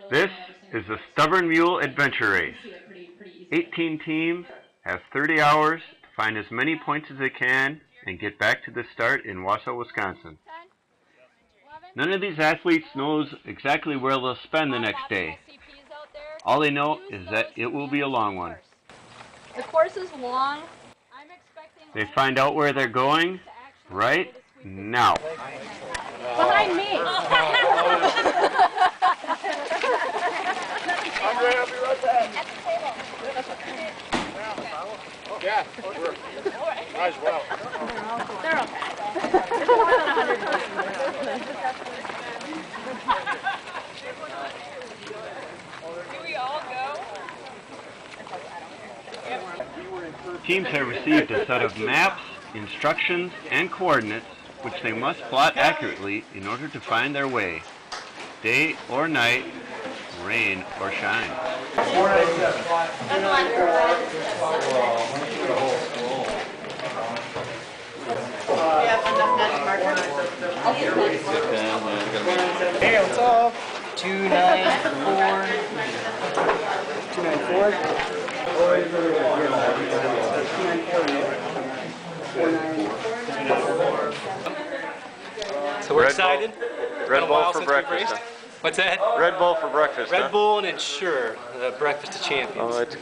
This is the Stubborn Mule Adventure Race. 18 teams have 30 hours to find as many points as they can and get back to the start in Wausau, Wisconsin. None of these athletes knows exactly where they'll spend the next day. All they know is that it will be a long one. The course is long. They find out where they're going right now. Behind me. Andre, I'll be right back. At the table. Yeah, might as well. They're okay. There's more than 100 Do we all go? Teams have received a set of maps, instructions, and coordinates which they must plot accurately in order to find their way, day or night, rain or shine. Hey, what's up? 294. 294. So we're excited. Red Bull for breakfast. What's that? Red Bull for breakfast. Red Bull and Ensure, breakfast of champions.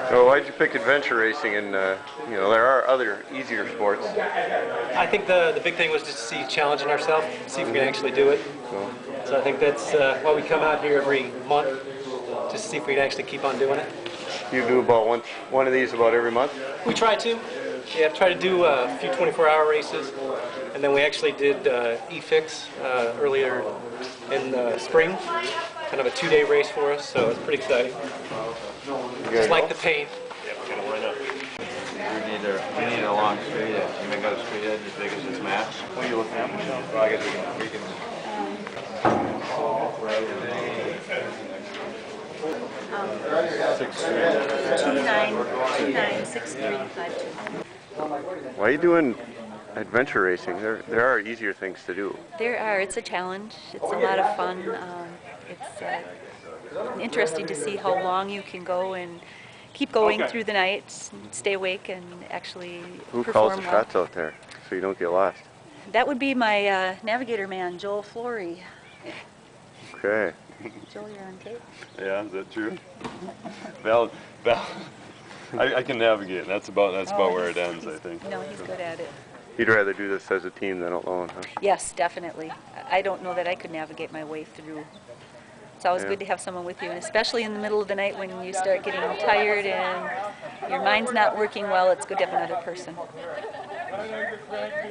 So why'd you pick adventure racing? And there are other easier sports. I think the big thing was just to see challenging ourselves, see if we can actually do it. So I think that's why we come out here every month, just to see if we can actually keep on doing it. You do about one of these about every month? We try to. Yeah, try to do a few 24-hour races, and then we actually did E-Fix earlier in the spring, kind of a 2-day race for us, so it's pretty exciting. Just like the paint. Yeah, we're gonna line up. We need a long straight edge. You make out a straight edge as big as this map. What are you looking at? Well, I guess we can. 296352. Why are you doing adventure racing? There are easier things to do. There are. It's a challenge. It's a lot of fun. It's interesting to see how long you can go and keep going through the night, stay awake, and actually Who perform calls the well. shots out there so you don't get lost? That would be my navigator man, Joel Flory. Okay. Joel, you're on tape. Yeah, is that true? Val, I can navigate. That's about where it ends, I think. No, he's good at it. You'd rather do this as a team than alone, huh? Yes, definitely. I don't know that I could navigate my way through. It's always good to have someone with you, and especially in the middle of the night when you start getting tired and your mind's not working well, it's good to have another person.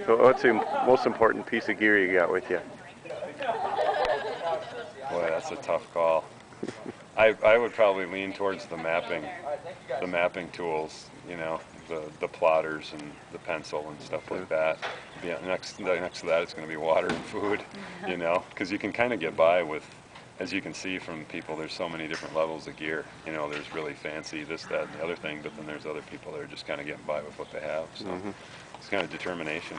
So what's the most important piece of gear you got with you? Boy, that's a tough call. I would probably lean towards the mapping tools, the plotters and the pencil and stuff like that. Yeah, next to that, it's going to be water and food, because you can kind of get by with, as you can see from people, there's so many different levels of gear. There's really fancy this, that, and the other thing, but then there's other people that are just kind of getting by with what they have. So it's kind of determination,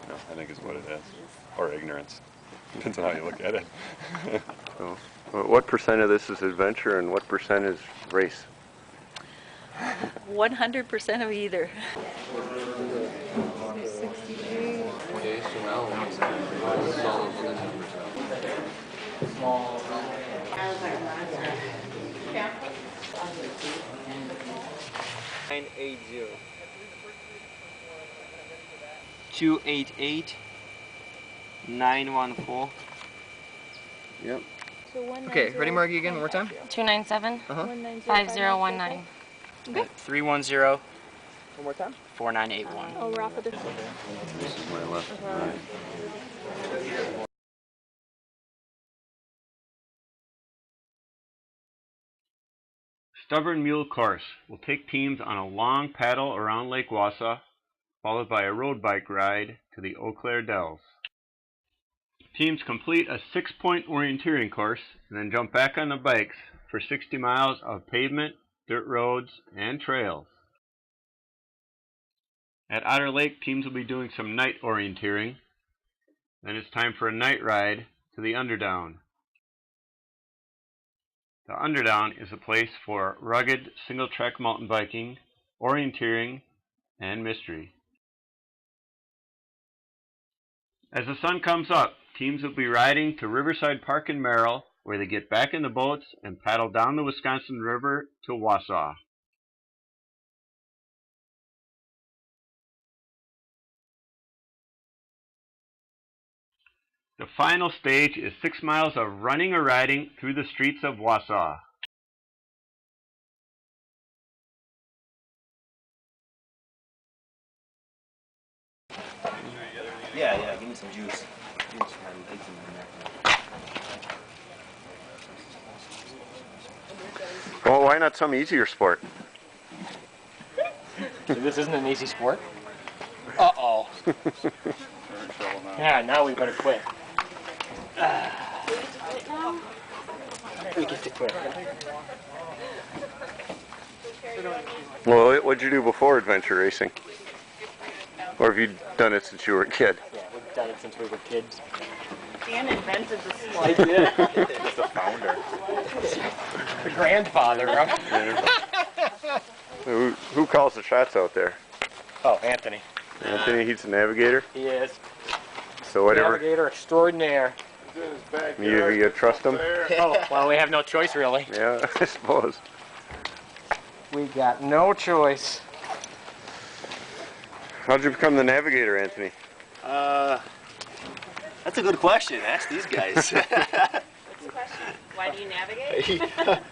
I think is what it is, or ignorance. Depends on how you look at it. So, what percent of this is adventure and what percent is race? 100% of either. Okay, so now let's solve all the numbers out. 980. 288 914. Yep. Okay, ready, Margie, again, one more time? 297 5019. Okay. 310. One more time? 4981. Oh, we're off of this. This is my left. Right. Stubborn Mule course will take teams on a long paddle around Lake Wausau, followed by a road bike ride to the Eau Claire Dells. Teams complete a 6-point orienteering course and then jump back on the bikes for 60 miles of pavement, dirt roads, and trails. At Otter Lake, teams will be doing some night orienteering. Then it's time for a night ride to the Underdown. The Underdown is a place for rugged single-track mountain biking, orienteering, and mystery. As the sun comes up, teams will be riding to Riverside Park in Merrill, where they get back in the boats and paddle down the Wisconsin River to Wausau. The final stage is 6 miles of running or riding through the streets of Wausau. Yeah, give me some juice. Well, why not some easier sport? This isn't an easy sport. Uh-oh. Yeah, now we better quit. We get to quit. Well, what'd you do before adventure racing? Or have you done it since you were a kid? Yeah, we've done it since we were kids. Dan invented the I slide. did. He's the founder. The grandfather, right? Who calls the shots out there? Oh, Anthony. Anthony, he's the navigator? He is. So whatever. Navigator extraordinaire. You trust him? Oh, well, we have no choice, really. Yeah, I suppose. We got no choice. How'd you become the navigator, Anthony? That's a good question. Ask these guys. What's the question? Why do you navigate?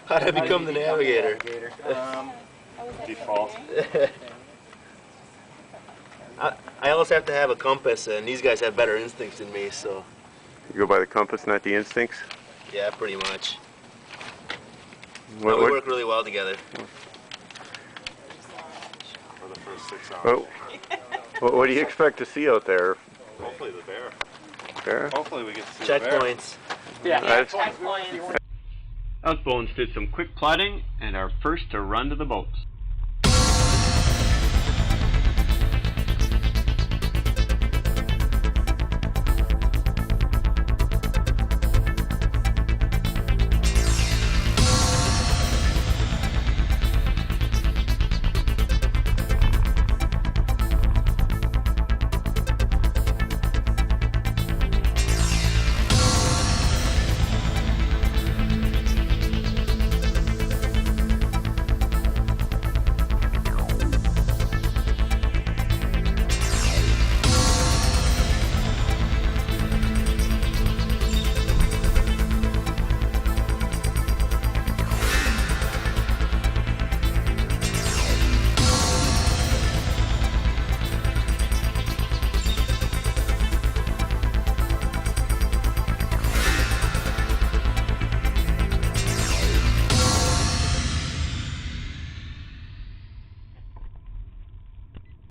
How did I become the navigator? Default. I always have to have a compass, and these guys have better instincts than me, so You go by the compass, not the instincts? yeah, pretty much. What, But we work really well together. For the first 6 hours. what do you expect to see out there? Hopefully the bear. Bear? Hopefully we get to see the bear. Checkpoints. Yeah. Checkpoints. Us Bones did some quick plotting and are first to run to the boats.